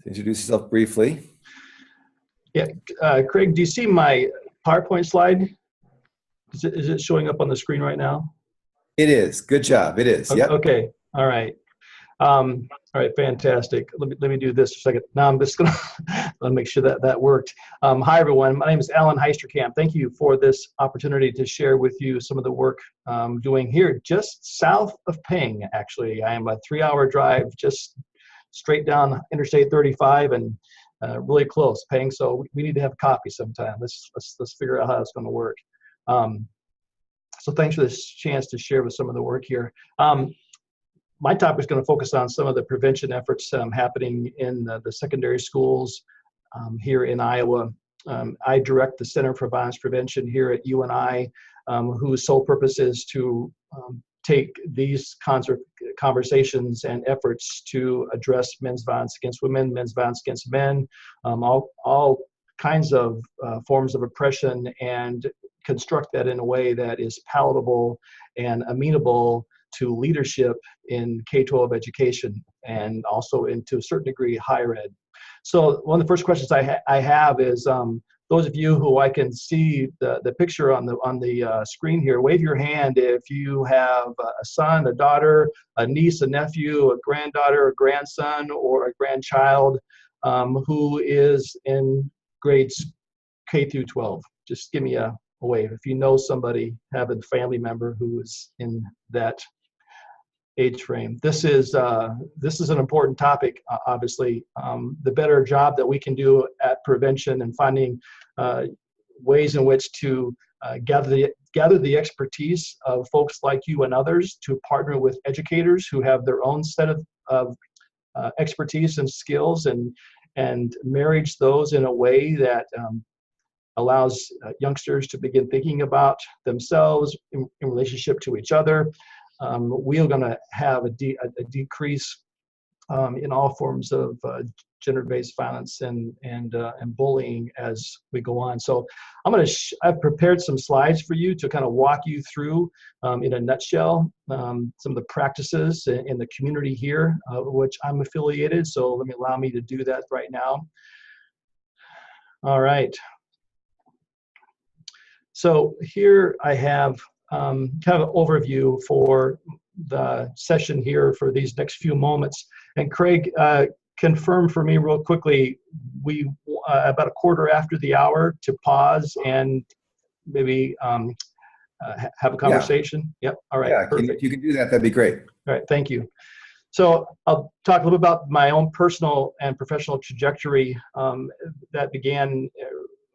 Introduce yourself briefly. Yeah, Craig, do you see my PowerPoint slide? Is it showing up on the screen right now? It is. Good job. It is. Yep. Okay. All right. All right. Fantastic. Let me do this for a second. Now I'm just gonna let me make sure that worked. Hi everyone. My name is Alan Heisterkamp. Thank you for this opportunity to share with you some of the work I'm doing here just south of Ping. Actually, I am a 3-hour drive just straight down Interstate 35 and really close, Ping. So we need to have coffee sometime. Let's figure out how it's going to work. So thanks for this chance to share with some of the work here. My topic is going to focus on some of the prevention efforts happening in the secondary schools here in Iowa. I direct the Center for Violence Prevention here at UNI, whose sole purpose is to take these kinds of conversations and efforts to address men's violence against women, men's violence against men, all kinds of forms of oppression, and construct that in a way that is palatable and amenable to leadership in K-12 education and also into a certain degree higher ed. So one of the first questions I have is those of you who I can see the picture on the screen here, wave your hand if you have a son, a daughter, a niece, a nephew, a granddaughter, a grandson, or a grandchild who is in grades K through 12. Just give me a wave if you know somebody, have a family member who is in that age frame. This is an important topic, obviously. The better job that we can do at prevention and finding ways in which to gather the expertise of folks like you and others to partner with educators who have their own set of expertise and skills and marriage those in a way that allows youngsters to begin thinking about themselves in relationship to each other. We are going to have a decrease in all forms of gender-based violence and bullying as we go on. So I've prepared some slides for you to kind of walk you through, in a nutshell, some of the practices in the community here, which I'm affiliated. So allow me to do that right now. All right. So here I have kind of an overview for the session here for these next few moments. And Craig, confirm for me real quickly, we about a quarter after the hour to pause and maybe have a conversation. Yeah. Yep. All right. Yeah, perfect. if you can do that, that'd be great. All right. Thank you. So I'll talk a little bit about my own personal and professional trajectory that began.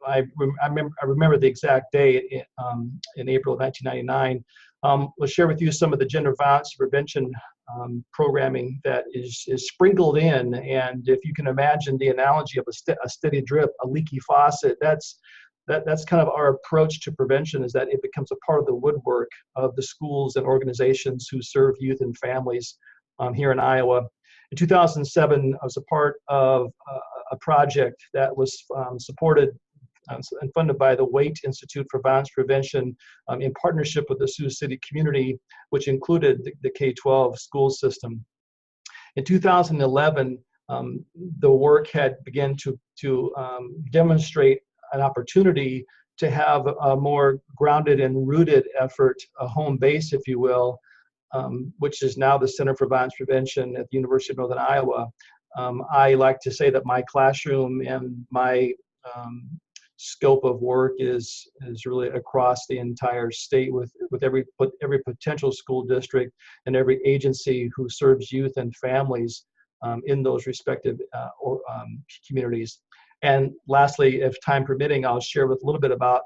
I remember the exact day in April of 1999. We'll share with you some of the gender violence prevention programming that is sprinkled in. And if you can imagine the analogy of a steady drip, a leaky faucet, that's kind of our approach to prevention, is that it becomes a part of the woodwork of the schools and organizations who serve youth and families here in Iowa. In 2007, I was a part of a project that was supported and funded by the Waite Institute for Violence Prevention in partnership with the Sioux City community, which included the K-12 school system. In 2011, the work had begun to demonstrate an opportunity to have a more grounded and rooted effort, a home base, if you will, which is now the Center for Violence Prevention at the University of Northern Iowa. I like to say that my classroom and my scope of work is really across the entire state with every potential school district and every agency who serves youth and families in those respective communities. And lastly, if time permitting, I'll share with a little bit about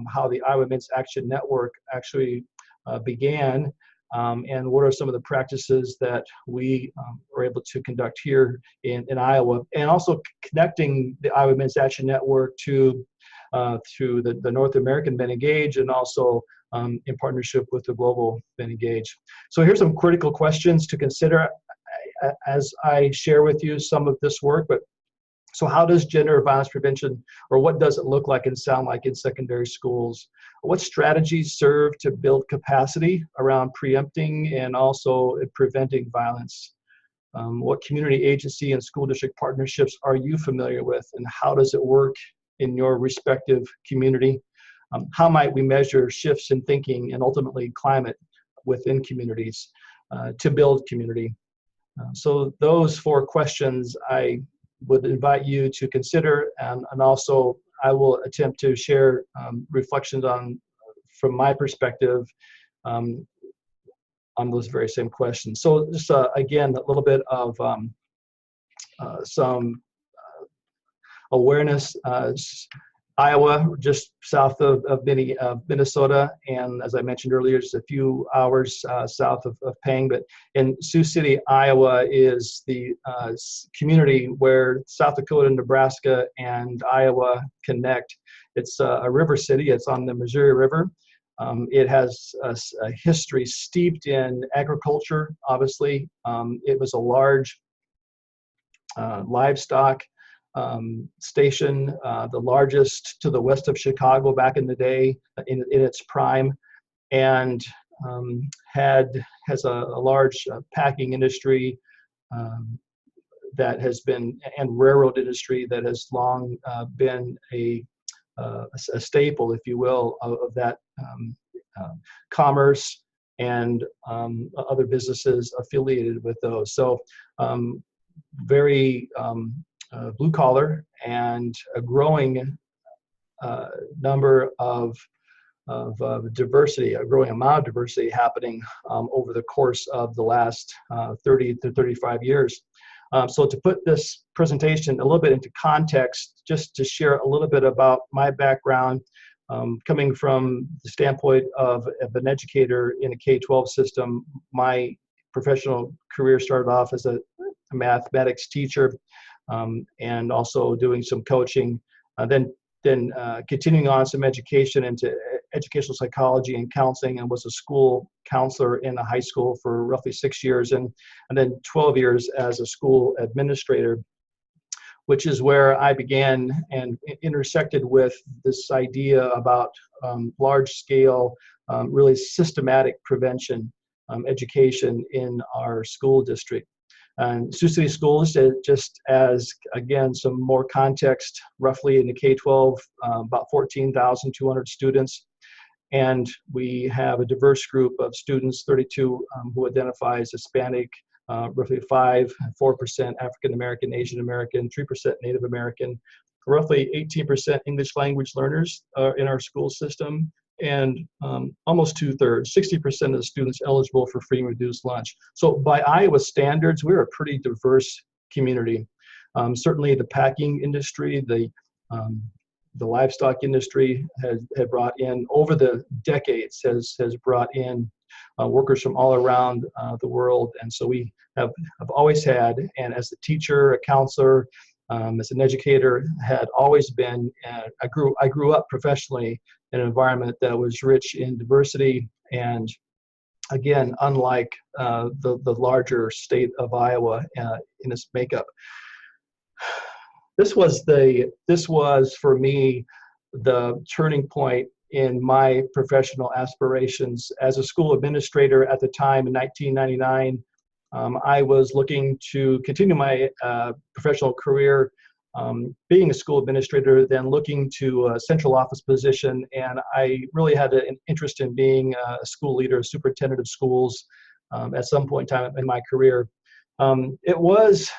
how the Iowa Men's Action Network actually began, and what are some of the practices that we are able to conduct here in Iowa, and also connecting the Iowa Men's Action Network to through the North American Men Engage, and also in partnership with the Global Men Engage. So here's some critical questions to consider as I share with you some of this work. But so how does gender violence prevention, or what does it look like and sound like in secondary schools? What strategies serve to build capacity around preempting and also preventing violence? What community agency and school district partnerships are you familiar with, and how does it work in your respective community? How might we measure shifts in thinking and ultimately climate within communities to build community? So those 4 questions I would invite you to consider, and also I will attempt to share reflections on, from my perspective, on those very same questions. So just again, a little bit of some awareness. Iowa, just south of Minnesota, and as I mentioned earlier, just a few hours south of Pang. But in Sioux City, Iowa is the community where South Dakota, Nebraska, and Iowa connect. It's a river city. It's on the Missouri River. It has a history steeped in agriculture, obviously. It was a large livestock station, the largest to the west of Chicago back in the day, in its prime, and has a large packing industry that has been, and railroad industry that has long been a staple, if you will, of that commerce and other businesses affiliated with those. So very blue collar, and a growing number of diversity, a growing amount of diversity happening over the course of the last 30 to 35 years. So to put this presentation a little bit into context, just to share a little bit about my background, coming from the standpoint of an educator in a K-12 system, my professional career started off as a mathematics teacher, and also doing some coaching, then continuing on some education into educational psychology and counseling, and was a school counselor in a high school for roughly 6 years, and then 12 years as a school administrator, which is where I began and intersected with this idea about large-scale, really systematic prevention education in our school district. And Sioux City Schools, just as, again, some more context, roughly in the K-12, about 14,200 students. And we have a diverse group of students, 32 who identify as Hispanic, roughly 4% African American, Asian American, 3% Native American, roughly 18% English language learners in our school system, and almost 2/3, 60% of the students eligible for free and reduced lunch. So by Iowa standards, we're a pretty diverse community. Certainly the packing industry, the livestock industry has brought in, over the decades, has brought in workers from all around the world. And so we have always had, and as a teacher, a counselor, as an educator, had always been, I grew up professionally in an environment that was rich in diversity, and again, unlike the larger state of Iowa in its makeup. This was for me the turning point in my professional aspirations. As a school administrator at the time in 1999, I was looking to continue my professional career, being a school administrator, then looking to a central office position, and I really had an interest in being a school leader, a superintendent of schools at some point in time in my career. It was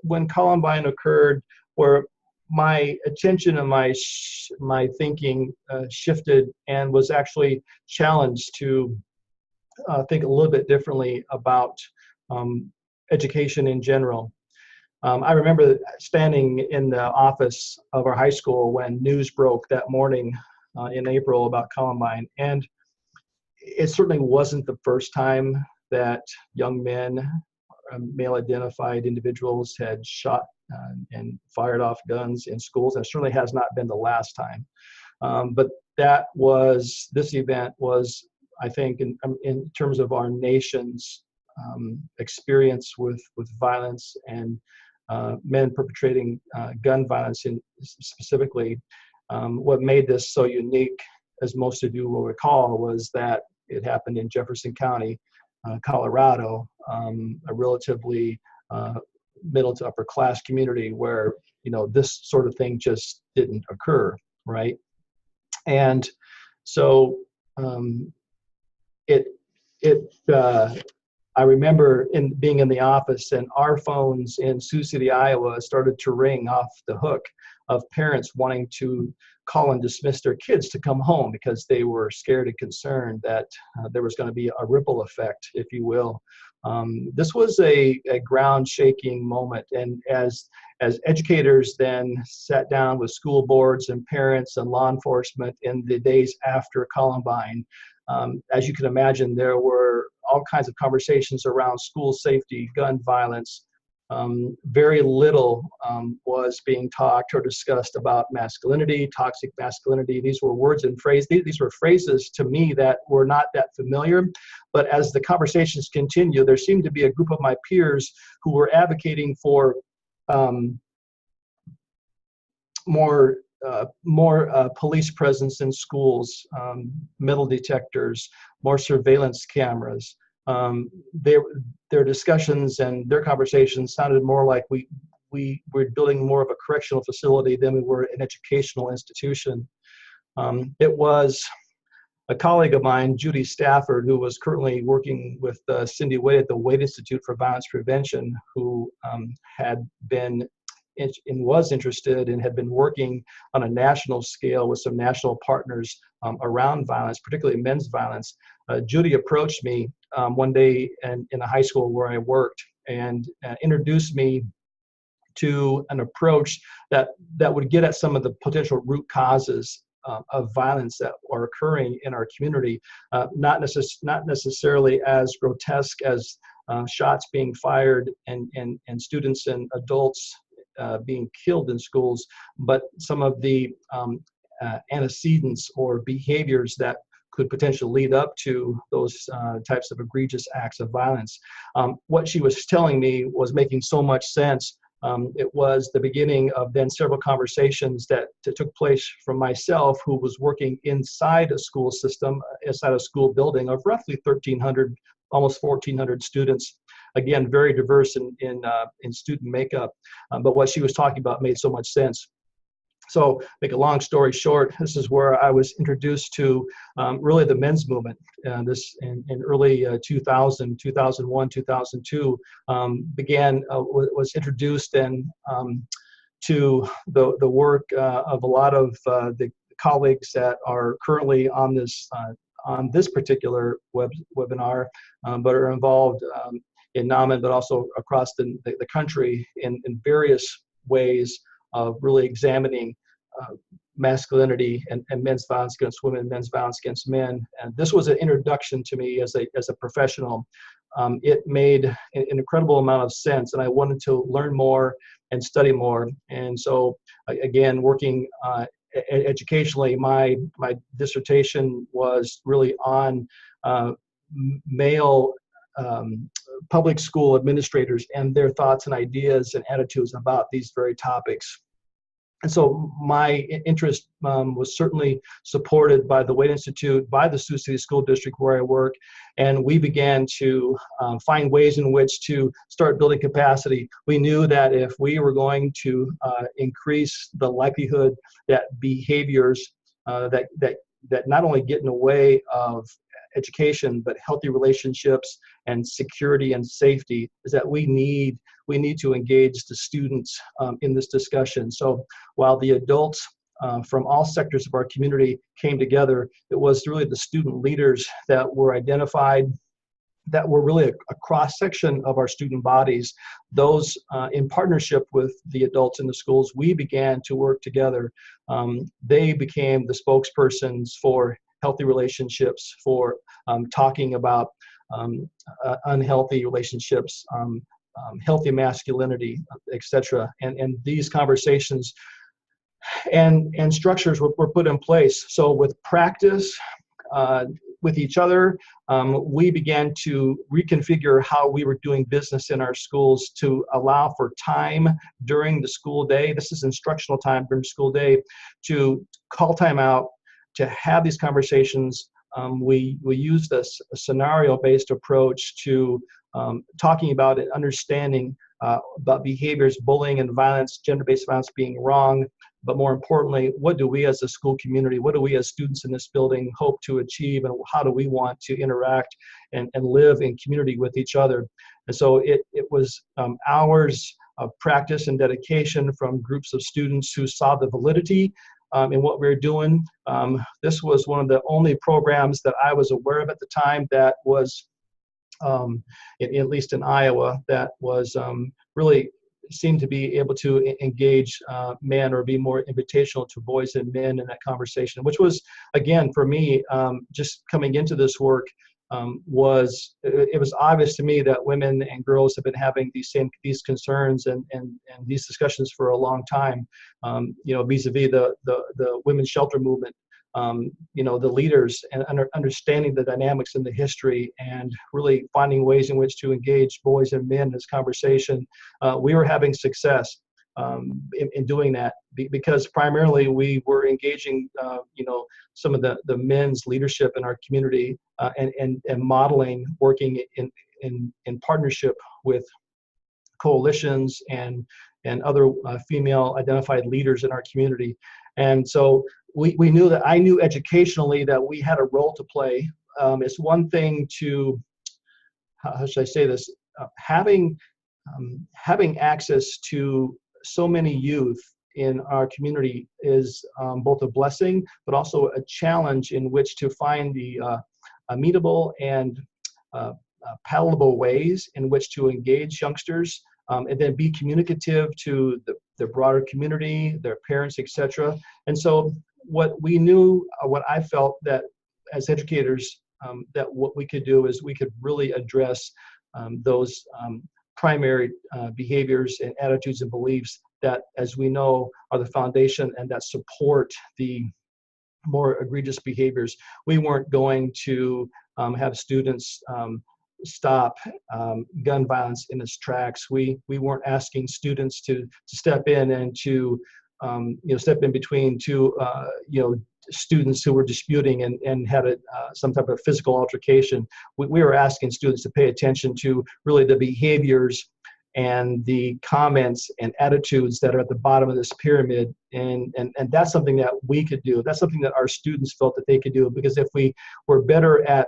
when Columbine occurred where my attention and my thinking shifted, and was actually challenged to think a little bit differently about education in general. I remember standing in the office of our high school when news broke that morning in April about Columbine, and it certainly wasn't the first time that young men, male-identified individuals, had shot and fired off guns in schools, and it certainly has not been the last time. But this event was, I think, in terms of our nation's experience with violence and men perpetrating gun violence specifically, what made this so unique, as most of you will recall, was that it happened in Jefferson County, Colorado, a relatively middle to upper class community where, this sort of thing just didn't occur, right? And so I remember being in the office, and our phones in Sioux City, Iowa started to ring off the hook of parents wanting to call and dismiss their kids to come home because they were scared and concerned that there was going to be a ripple effect, if you will. This was a ground-shaking moment, and as educators then sat down with school boards and parents and law enforcement in the days after Columbine, as you can imagine, there were all kinds of conversations around school safety, gun violence. Very little was being talked or discussed about masculinity, toxic masculinity. These were words and phrases. These were phrases to me that were not that familiar. But as the conversations continue, there seemed to be a group of my peers who were advocating for more police presence in schools, metal detectors, more surveillance cameras. Their discussions and their conversations sounded more like we were building more of a correctional facility than we were an educational institution. It was a colleague of mine, Judy Stafford, who was currently working with Cindy Wade at the Wade Institute for Violence Prevention, who had been and was interested and had been working on a national scale with some national partners around violence, particularly men's violence. Judy approached me one day in a high school where I worked and introduced me to an approach that would get at some of the potential root causes of violence that are occurring in our community, not necessarily as grotesque as shots being fired and students and adults being killed in schools, but some of the antecedents or behaviors that could potentially lead up to those types of egregious acts of violence. What she was telling me was making so much sense. It was the beginning of then several conversations that took place from myself, who was working inside a school system, inside a school building of roughly 1,300, almost 1,400 students. Again, very diverse in student makeup, but what she was talking about made so much sense. So, make a long story short, this is where I was introduced to really the men's movement. This in early 2000, 2001, 2002, was introduced and to the work of a lot of the colleagues that are currently on this particular webinar, but are involved in NAMEN, but also across the country in various ways of really examining masculinity and men's violence against women, men's violence against men. And this was an introduction to me as a professional. It made an incredible amount of sense, and I wanted to learn more and study more. And so, again, working educationally, my dissertation was really on male public school administrators and their thoughts and ideas and attitudes about these very topics. And so my interest was certainly supported by the Wade Institute, by the Sioux City School District where I work, and we began to find ways in which to start building capacity. We knew that if we were going to increase the likelihood that behaviors that not only get in the way of education, but healthy relationships and security and safety, is that we need to engage the students in this discussion. So while the adults from all sectors of our community came together, it was really the student leaders that were identified, that were really a cross-section of our student bodies. Those in partnership with the adults in the schools, we began to work together. They became the spokespersons for healthy relationships, for talking about unhealthy relationships, healthy masculinity, etc. And these conversations and structures were put in place. So with practice, with each other, we began to reconfigure how we were doing business in our schools to allow for time during the school day. This is instructional time during school day, to call time out, to have these conversations we used a scenario-based approach to talking about and understanding about behaviors, bullying and violence, gender-based violence being wrong, but more importantly, what do we as a school community, what do we as students in this building hope to achieve, and how do we want to interact and live in community with each other? And so it was hours of practice and dedication from groups of students who saw the validity in what we were doing. This was one of the only programs that I was aware of at the time that was, at least in Iowa, that was really seemed to be able to engage men or be more invitational to boys and men in that conversation, which was, again, for me, just coming into this work, it was obvious to me that women and girls have been having these concerns and these discussions for a long time, vis-a-vis the women's shelter movement, the leaders, and understanding the dynamics in the history and really finding ways in which to engage boys and men in this conversation. We were having success in doing that because primarily we were engaging, some of the men's leadership in our community and modeling, working in partnership with coalitions and other female identified leaders in our community. And so we knew that I knew educationally that we had a role to play. It's one thing to, how should I say this, having access to so many youth in our community is both a blessing, but also a challenge in which to find the amenable and palatable ways in which to engage youngsters, and then be communicative to the broader community, their parents, etc. And so what we knew, what I felt that as educators, that what we could do is we could really address those primary behaviors and attitudes and beliefs that, as we know, are the foundation and that support the more egregious behaviors. We weren't going to have students stop gun violence in its tracks. We weren't asking students to step in and to step in between two students who were disputing and had some type of physical altercation. We were asking students to pay attention to really the behaviors and the comments and attitudes that are at the bottom of this pyramid, and that's something that we could do. That's something that our students felt that they could do, because if we were better at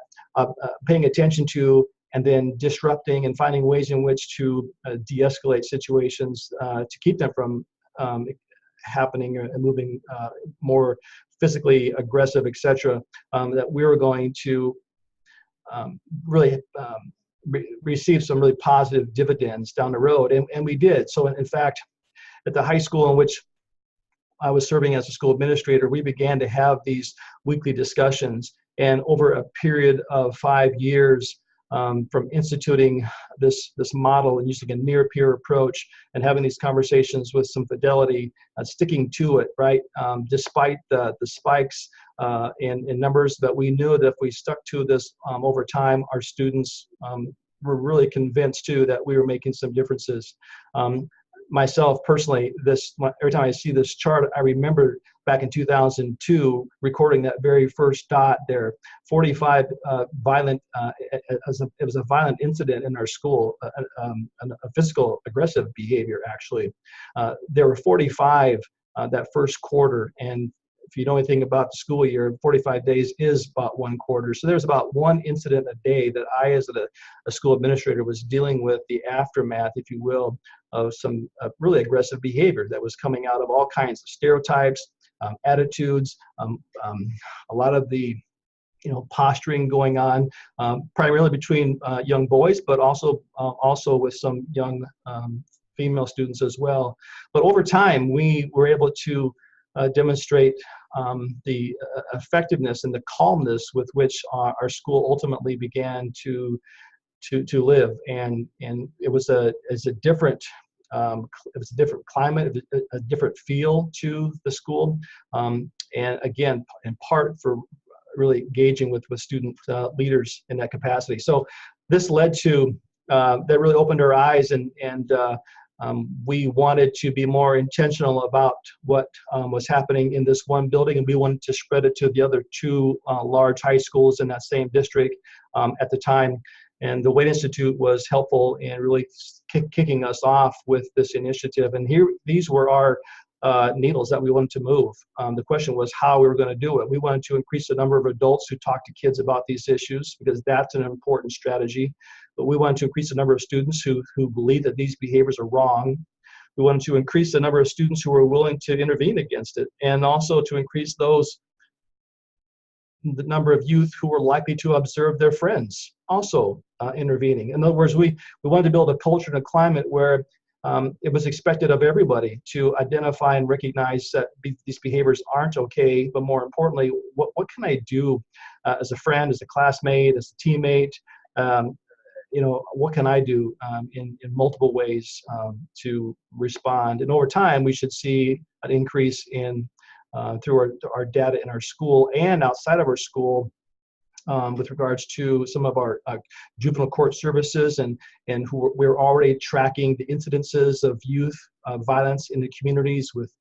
paying attention to and then disrupting and finding ways in which to de-escalate situations to keep them from happening and moving more physically aggressive, etc., that we were going to really receive some really positive dividends down the road, and we did. So in fact, at the high school in which I was serving as a school administrator, we began to have these weekly discussions, and over a period of 5 years, from instituting this model and using a near peer approach and having these conversations with some fidelity, sticking to it, right? Despite the spikes in numbers, that we knew that if we stuck to this over time, our students were really convinced too that we were making some differences. Myself personally, every time I see this chart, I remember back in 2002 recording that very first dot there. 45 violent. It was a violent incident in our school, a physical aggressive behavior actually. There were 45 that first quarter, and if you know anything about the school year, 45 days is about one quarter. So there's about one incident a day that I, as a school administrator, was dealing with the aftermath, if you will, of some really aggressive behavior that was coming out of all kinds of stereotypes, attitudes, a lot of the posturing going on, primarily between young boys, but also with some young female students as well. But over time, we were able to demonstrate the effectiveness and the calmness with which our school ultimately began to live, and it was a different climate, a different feel to the school, and again, in part for really engaging with student leaders in that capacity. So this led to that really opened our eyes and We wanted to be more intentional about what was happening in this one building, and we wanted to spread it to the other two large high schools in that same district at the time. And the Wade Institute was helpful in really kicking us off with this initiative. And these were our needles that we wanted to move. The question was how we were going to do it. We wanted to increase the number of adults who talk to kids about these issues, because that's an important strategy. But we wanted to increase the number of students who believe that these behaviors are wrong. We wanted to increase the number of students who were willing to intervene against it, and also to increase the number of youth who were likely to observe their friends also intervening. In other words, we wanted to build a culture and a climate where it was expected of everybody to identify and recognize that these behaviors aren't okay, but more importantly, what can I do as a friend, as a classmate, as a teammate? What can I do in multiple ways to respond? And over time, we should see an increase in through our data in our school and outside of our school with regards to some of our juvenile court services, and we're already tracking the incidences of youth violence in the communities with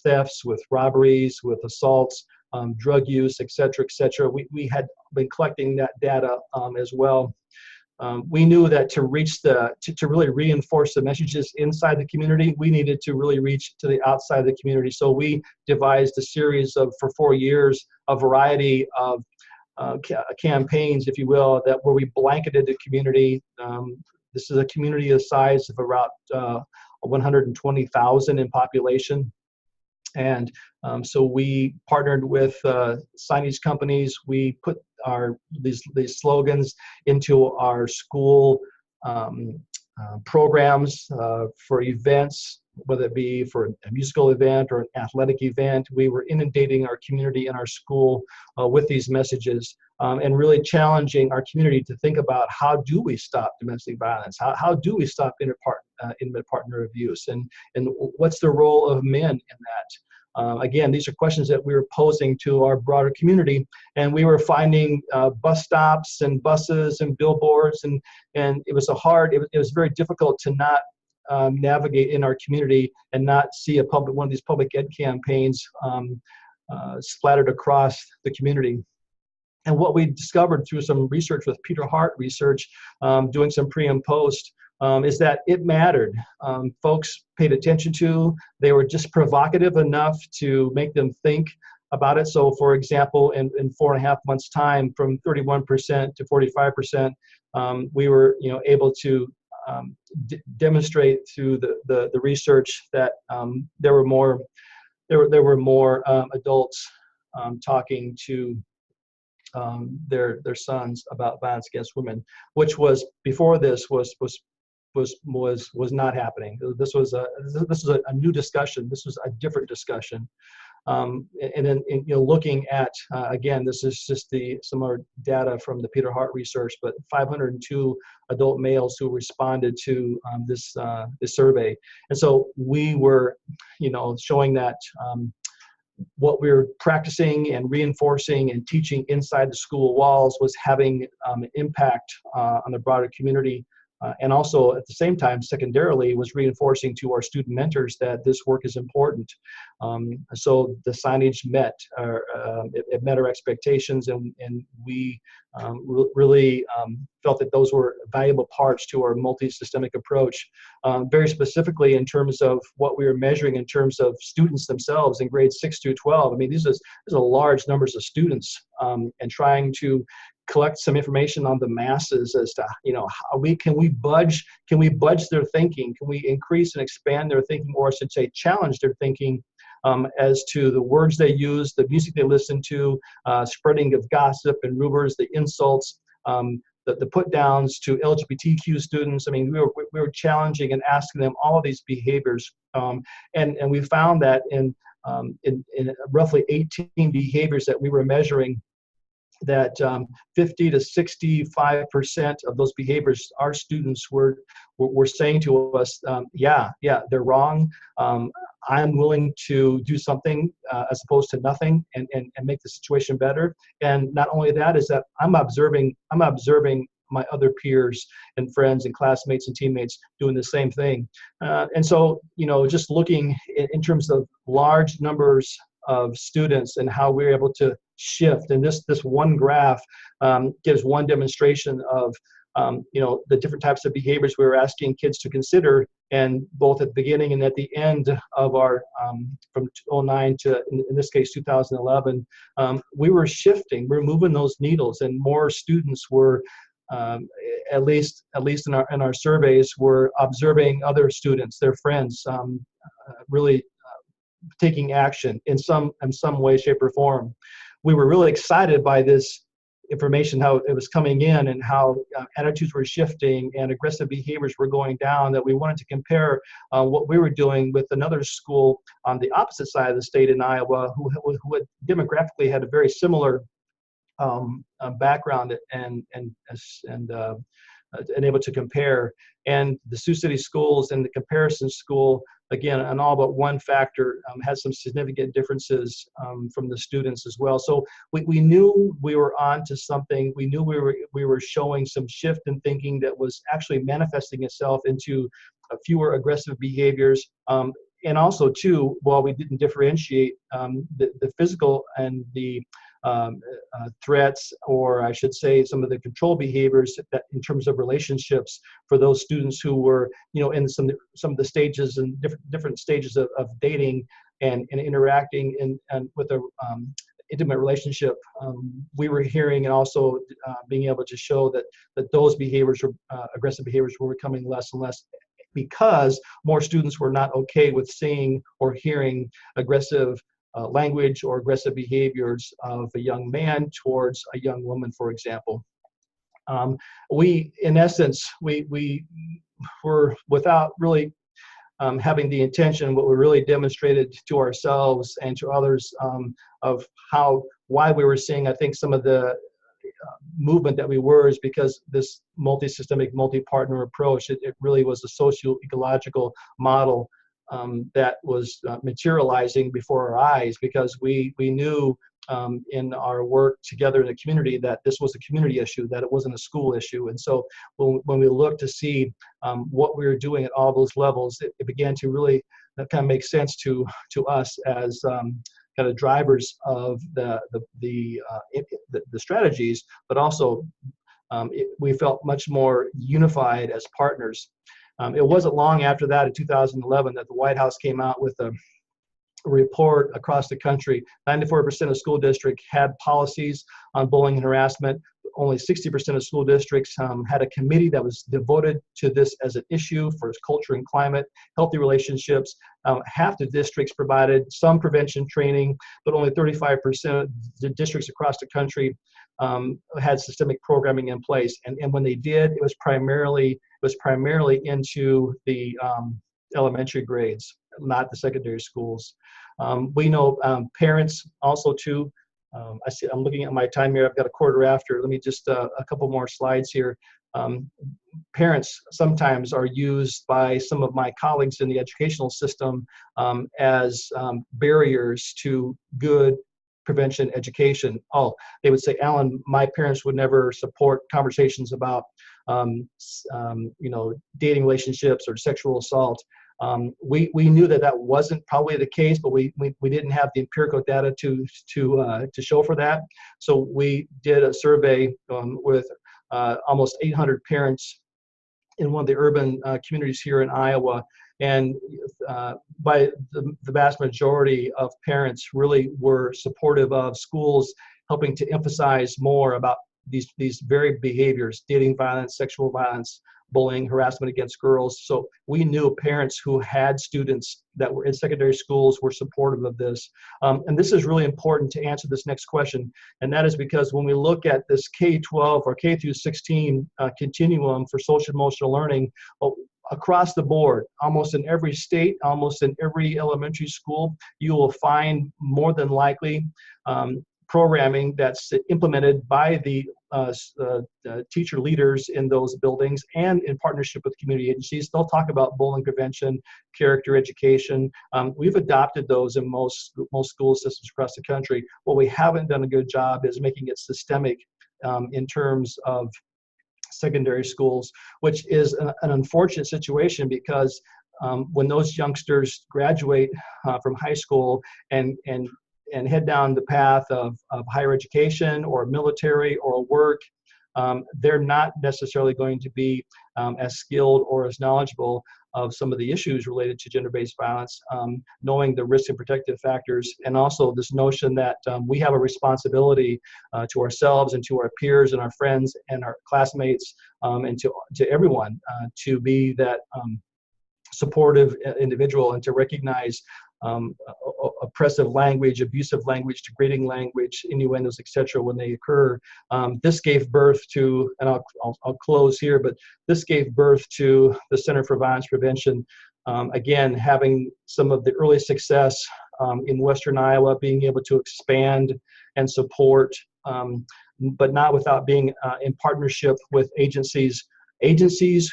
thefts, with robberies, with assaults, drug use, et cetera, et cetera. We had been collecting that data as well. We knew that to reach to really reinforce the messages inside the community, we needed to really reach to the outside of the community. So we devised a series for 4 years, a variety of campaigns, if you will, where we blanketed the community. This is a community the size of about 120,000 in population. And so we partnered with signage companies. We put these slogans into our school programs for events, whether it be for a musical event or an athletic event. We were inundating our community and our school with these messages, and really challenging our community to think about, how do we stop domestic violence? How do we stop intimate partner abuse? And what's the role of men in that? Again, these are questions that we were posing to our broader community, and we were finding bus stops and buses and billboards, and it was it was very difficult to not navigate in our community and not see one of these public ed campaigns splattered across the community. And what we discovered through some research with Peter Hart research, doing some pre and post, is that it mattered. Folks paid attention to. They were just provocative enough to make them think about it. So, for example, in 4.5 months' time, from 31% to 45%, we were able to demonstrate through the research that there were more adults talking to their sons about violence against women, which was before this was not happening. This was a new discussion. This was a different discussion. And then looking at again, this is just some more data from the Peter Hart research, but 502 adult males who responded to this survey. And so we were showing that what we were practicing and reinforcing and teaching inside the school walls was having an impact on the broader community. And also at the same time, secondarily, was reinforcing to our student mentors that this work is important. So the signage met our expectations, and we really felt that those were valuable parts to our multi-systemic approach. Very specifically in terms of what we were measuring in terms of students themselves in grades 6 through 12. I mean, these are large numbers of students, and trying to collect some information on the masses as to how can we budge their thinking, can we increase and expand their thinking, or I should say challenge their thinking as to the words they use, the music they listen to, spreading of gossip and rumors, the insults, the put downs to LGBTQ students. I mean, we were challenging and asking them all of these behaviors, and we found that in roughly 18 behaviors that we were measuring, that 50 to 65% of those behaviors, our students were saying to us, yeah, they're wrong. I'm willing to do something as opposed to nothing, and make the situation better. And not only that, is that I'm observing my other peers and friends and classmates and teammates doing the same thing. And so, just looking in terms of large numbers of students and how we're able to shift. And this one graph gives one demonstration of the different types of behaviors we were asking kids to consider, and both at the beginning and at the end of our from 2009 to in this case 2011, we were shifting, we're moving those needles, and more students were at least in our surveys were observing other students, their friends, really taking action in some way, shape, or form. We were really excited by this information, how it was coming in and how attitudes were shifting and aggressive behaviors were going down, that we wanted to compare what we were doing with another school on the opposite side of the state in Iowa who had demographically had a very similar background and able to compare. And the Sioux City schools and the comparison school, again, on all but one factor, had some significant differences from the students as well. So we knew we were on to something. We knew we were showing some shift in thinking that was actually manifesting itself into fewer aggressive behaviors. And also, too, while we didn't differentiate the physical and the threats, or I should say some of the control behaviors that in terms of relationships for those students who were, in some of the stages and different stages of dating and interacting and with a intimate relationship, we were hearing and also being able to show that those behaviors, aggressive behaviors, were becoming less and less, because more students were not okay with seeing or hearing aggressive language or aggressive behaviors of a young man towards a young woman, for example. In essence, we were, without really having the intention, what we really demonstrated to ourselves and to others of why we were seeing, I think, some of the movement that we were, is because this multi-systemic, multi-partner approach, it really was a socio-ecological model that was materializing before our eyes, because we knew in our work together in the community that this was a community issue, that it wasn't a school issue. And so when we looked to see what we were doing at all those levels, it began to really kind of make sense to us as kind of drivers of the strategies, but also we felt much more unified as partners. It wasn't long after that, in 2011, that the White House came out with a report across the country. 94% of school districts had policies on bullying and harassment. Only 60% of school districts had a committee that was devoted to this as an issue for culture and climate, healthy relationships. Half the districts provided some prevention training, but only 35% of the districts across the country had systemic programming in place. And when they did, it was primarily into the elementary grades, not the secondary schools. We know parents also too. I see, I'm looking at my time here. I've got a quarter after. Let me just a couple more slides here. Parents sometimes are used by some of my colleagues in the educational system as barriers to good prevention education. Oh, they would say, Alan, my parents would never support conversations about dating relationships or sexual assault. We knew that wasn't probably the case, but we didn't have the empirical data to show for that. So we did a survey with almost 800 parents in one of the urban communities here in Iowa, and by the vast majority of parents really were supportive of schools helping to emphasize more about these very behaviors: dating violence, sexual violence, bullying, harassment against girls. So we knew parents who had students that were in secondary schools were supportive of this. And this is really important to answer this next question. And that is because when we look at this K-12 or K through 16 continuum for social emotional learning, across the board, almost in every state, almost in every elementary school, you will find more than likely programming that's implemented by the teacher leaders in those buildings and in partnership with community agencies. They'll talk about bullying prevention, character education. We've adopted those in most school systems across the country. What we haven't done a good job is making it systemic in terms of secondary schools, which is an unfortunate situation because when those youngsters graduate from high school and head down the path of higher education or military or work, they're not necessarily going to be as skilled or as knowledgeable of some of the issues related to gender-based violence, knowing the risk and protective factors, and also this notion that we have a responsibility to ourselves and to our peers and our friends and our classmates and to everyone to be that supportive individual and to recognize oppressive language, abusive language, degrading language, innuendos, etc. when they occur. This gave birth to, and I'll close here, but this gave birth to the Center for Violence Prevention. Again, having some of the early success in Western Iowa, being able to expand and support, but not without being in partnership with agencies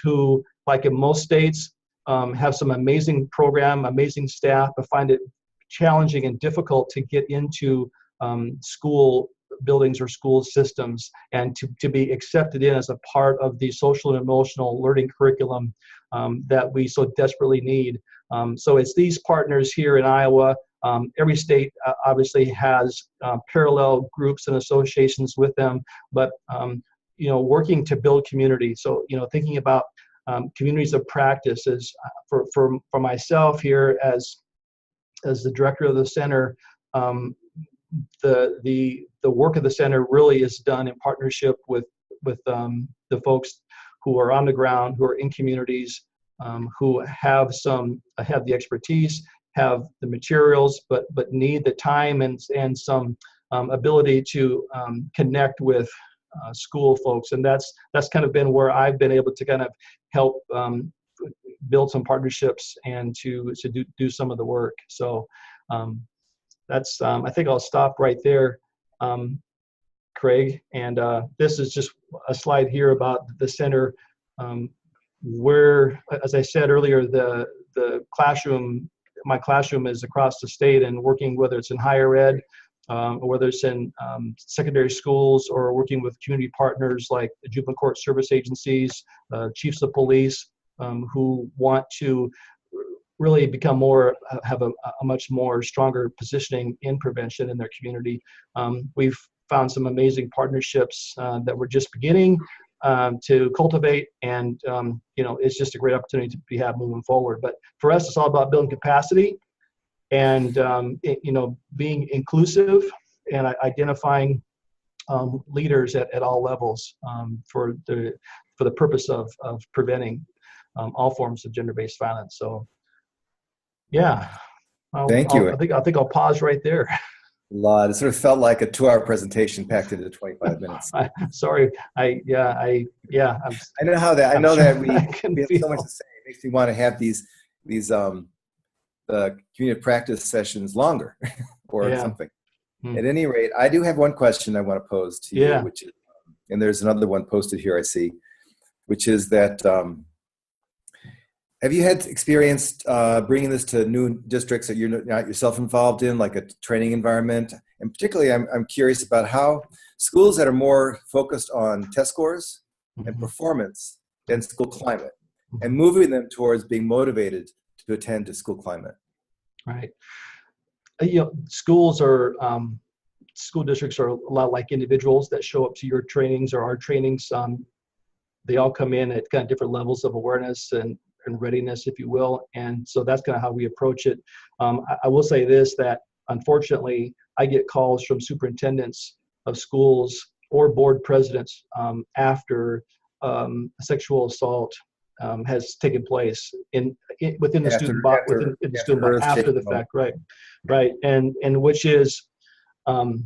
who, like in most states, have some amazing program, amazing staff, but find it challenging and difficult to get into school buildings or school systems and to be accepted in as a part of the social and emotional learning curriculum that we so desperately need. So it's these partners here in Iowa. Every state obviously has parallel groups and associations with them, but working to build community. So thinking about communities of practice is for myself here as the director of the center. The work of the center really is done in partnership with the folks who are on the ground, who are in communities, who have the expertise, have the materials, but need the time and some ability to connect with school folks. And that's kind of been where I've been able to kind of help build some partnerships and to do some of the work. So that's I think I'll stop right there, Craig. And this is just a slide here about the center, where, as I said earlier, the classroom, my classroom is across the state, and working, whether it's in higher ed, or whether it's in secondary schools, or working with community partners like the juvenile court service agencies, chiefs of police, who want to really become have a much more stronger positioning in prevention in their community. We've found some amazing partnerships that we're just beginning to cultivate, and it's just a great opportunity to have moving forward. But for us, it's all about building capacity and being inclusive and identifying leaders at all levels for the purpose of preventing all forms of gender-based violence. So, yeah. Thank you. I think I'll pause right there. A lot. It sort of felt like a 2-hour presentation packed into 25 minutes. Sorry. I know how that. I know that we have so much to say. It makes me want to have these community practice sessions longer or something. At any rate, I do have one question I want to pose to you, which is, and there's another one posted here I see, which is that have you had experience bringing this to new districts that you're not yourself involved in, like a training environment? And particularly, I'm curious about how schools that are more focused on test scores and performance than school climate, and moving them towards being motivated to attend to school climate. Right. Schools are school districts are a lot like individuals that show up to your trainings or our trainings. They all come in at kind of different levels of awareness and readiness, if you will. And so that's kind of how we approach it. I will say this, that unfortunately, I get calls from superintendents of schools or board presidents after sexual assault has taken place within the student body, after the fact, right, and which is, so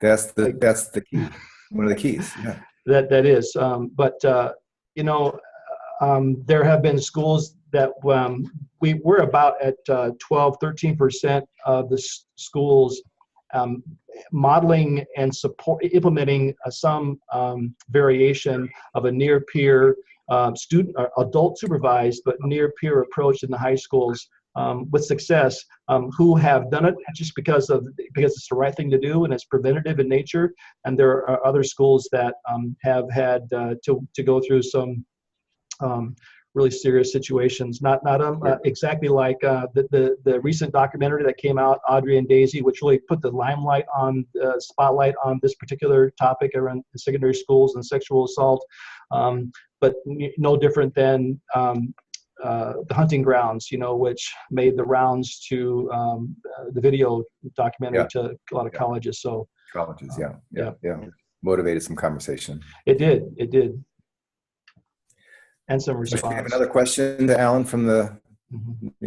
that's the key, one of the keys, yeah. That is, but there have been schools that we're about at 12-13% of the schools modeling and implementing some variation of a near peer student or adult supervised but near peer approach in the high schools with success who have done it just because it's the right thing to do and it's preventative in nature. And there are other schools that have had to go through some really serious situations. Not exactly like the recent documentary that came out, Audrey and Daisy, which really put the spotlight on this particular topic around secondary schools and sexual assault. But no different than the hunting grounds, which made the rounds to the video documentary to a lot of colleges. So colleges, motivated some conversation. It did. And some response. We have another question to Alan from the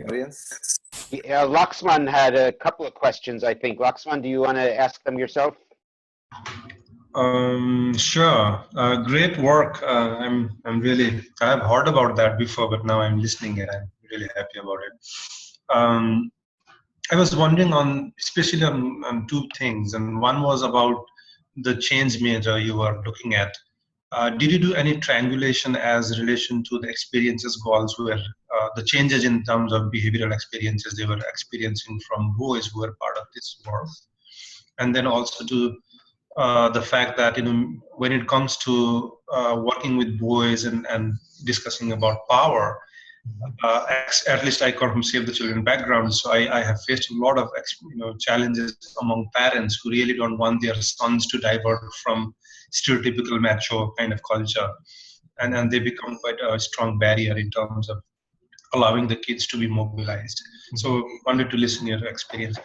audience. Yeah, Laxman had a couple of questions, I think. Laxman, do you want to ask them yourself? Sure. Great work. I have heard about that before, but now I'm listening and I'm really happy about it. I was wondering especially on two things, and one was about the change measure you were looking at. Did you do any triangulation as relation to the experiences goals where the changes in terms of behavioral experiences they were experiencing from boys who were part of this work? And then also to the fact that, when it comes to working with boys and discussing about power, at least I come from Save the Children background, so I have faced a lot of challenges among parents who really don't want their sons to divert from stereotypical macho kind of culture, and they become quite a strong barrier in terms of allowing the kids to be mobilized. So wanted to listen to your experience.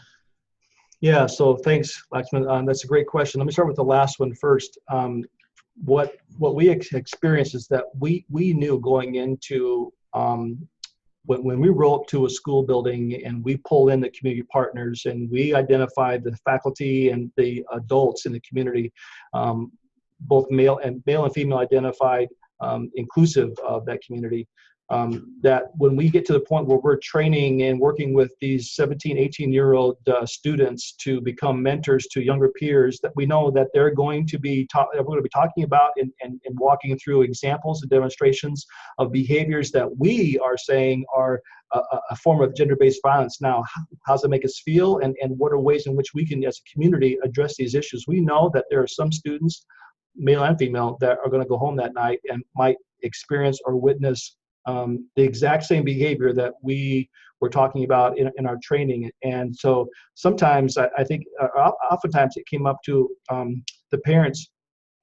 Yeah, so thanks, Lakshman. That's a great question. Let me start with the last one first. What we experienced is that we knew going into when we roll up to a school building and we pull in the community partners and we identify the faculty and the adults in the community, both male and female identified, inclusive of that community, that when we get to the point where we're training and working with these 17, 18-year-old students to become mentors to younger peers, that we know that they're going to be talking about and walking through examples and demonstrations of behaviors that we are saying are a form of gender-based violence. Now, how does it make us feel, and what are ways in which we can, as a community, address these issues? We know that there are some students, male and female, that are going to go home that night and might experience or witness the exact same behavior that we were talking about in our training. And so sometimes I think oftentimes it came up to the parents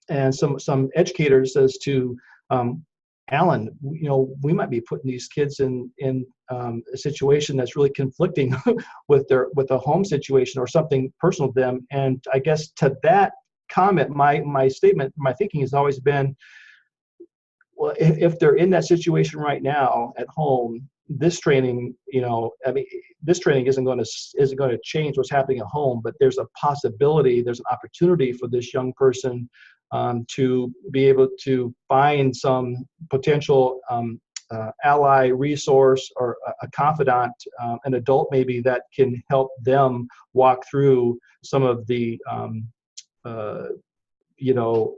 and some educators as to, Alan, we might be putting these kids in a situation that's really conflicting with a home situation or something personal to them. And I guess to that comment, my statement, my thinking has always been, well, if they're in that situation right now at home, this training, this training isn't going to change what's happening at home, but there's a possibility, there's an opportunity for this young person to be able to find some potential ally, resource, or a confidant, an adult maybe, that can help them walk through some of the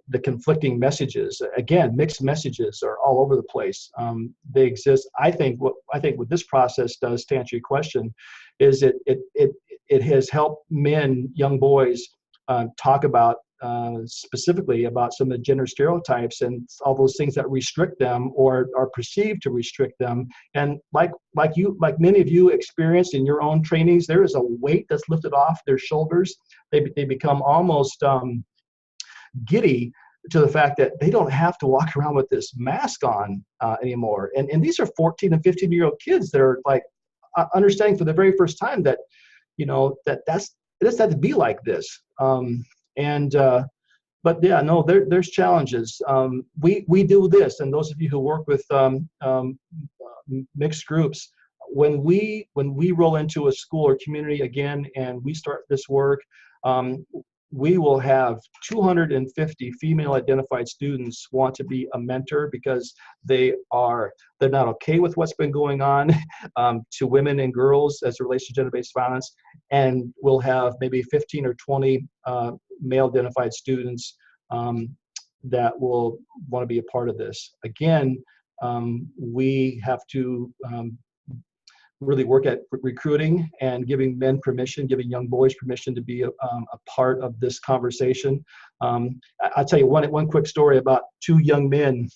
the conflicting messages. Again, mixed messages are all over the place. They exist. I think what this process does, to answer your question, is it has helped young boys, talk about specifically about some of the gender stereotypes and all those things that restrict them or are perceived to restrict them. And like many of you experienced in your own trainings, there is a weight that's lifted off their shoulders. They become almost giddy to the fact that they don't have to walk around with this mask on anymore. And these are 14 and 15-year-old kids that are like understanding for the very first time that, it doesn't have to be like this. But yeah, no, there's challenges. We do this, and those of you who work with mixed groups, when we roll into a school or community again and we start this work, we will have 250 female identified students want to be a mentor because they're not okay with what's been going on to women and girls as it relates to gender-based violence. And we'll have maybe 15 or 20 male identified students that will want to be a part of this. Again, we have to really work at recruiting and giving men permission, giving young boys permission to be a part of this conversation. I'll tell you one quick story about two young men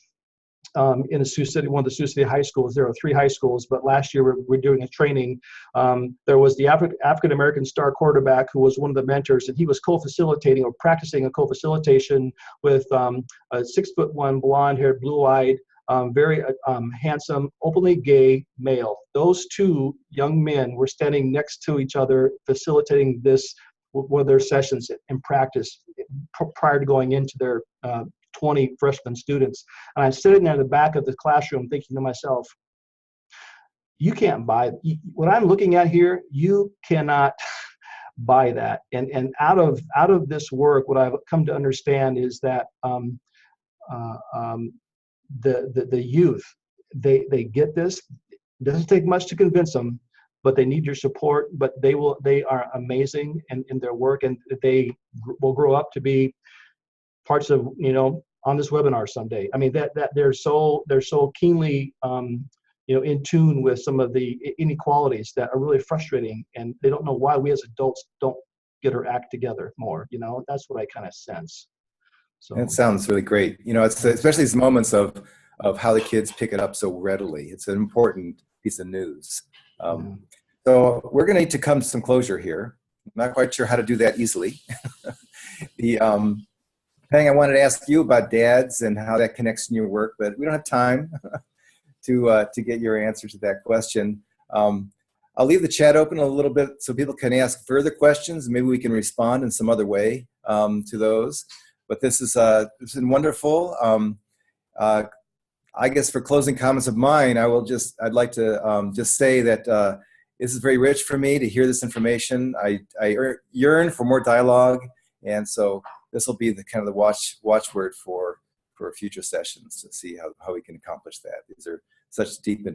in the Sioux City, one of the Sioux City high schools. There are 3 high schools, but last year we're doing a training. There was the African-American star quarterback who was one of the mentors, and he was co-facilitating or practicing a co-facilitation with a 6'1", blonde-haired, blue-eyed, very handsome, openly gay male. Those 2 young men were standing next to each other, facilitating this, one of their sessions in practice prior to going into their 20 freshman students. And I'm sitting there in the back of the classroom thinking to myself, you can't buy what I'm looking at here. You cannot buy that. And out of this work, what I've come to understand is that the youth, they get this. It doesn't take much to convince them, but they need your support. But they are amazing in their work, and they will grow up to be parts of, on this webinar someday. I mean, that they're so keenly in tune with some of the inequalities that are really frustrating, and they don't know why we as adults don't get our act together more. That's what I kind of sense. So that sounds really great. It's especially these moments of how the kids pick it up so readily. It's an important piece of news. So we're going to need to come to some closure here. I'm not quite sure how to do that easily. Peng, I wanted to ask you about dads and how that connects in your work, but we don't have time to get your answer to that question. I'll leave the chat open a little bit so people can ask further questions, and maybe we can respond in some other way to those. But this has been wonderful. I guess for closing comments of mine, I'd like to just say that this is very rich for me to hear this information. I yearn for more dialogue, and so this will be the kind of the watchword for future sessions to see how we can accomplish that. These are such deep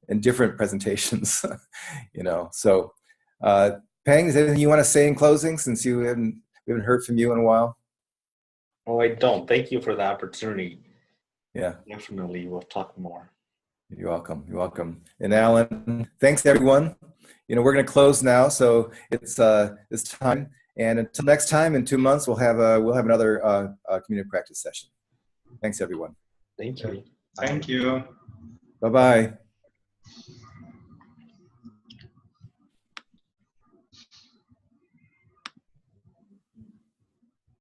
and different presentations, So, Peng, is there anything you want to say in closing, since we haven't heard from you in a while? Oh, I don't. Thank you for the opportunity. Yeah. Definitely, we'll talk more. You're welcome. You're welcome. And Alan, thanks everyone. We're going to close now, so it's time. And until next time, in 2 months, we'll have another community practice session. Thanks everyone. Thank you. Thank you. Bye-bye.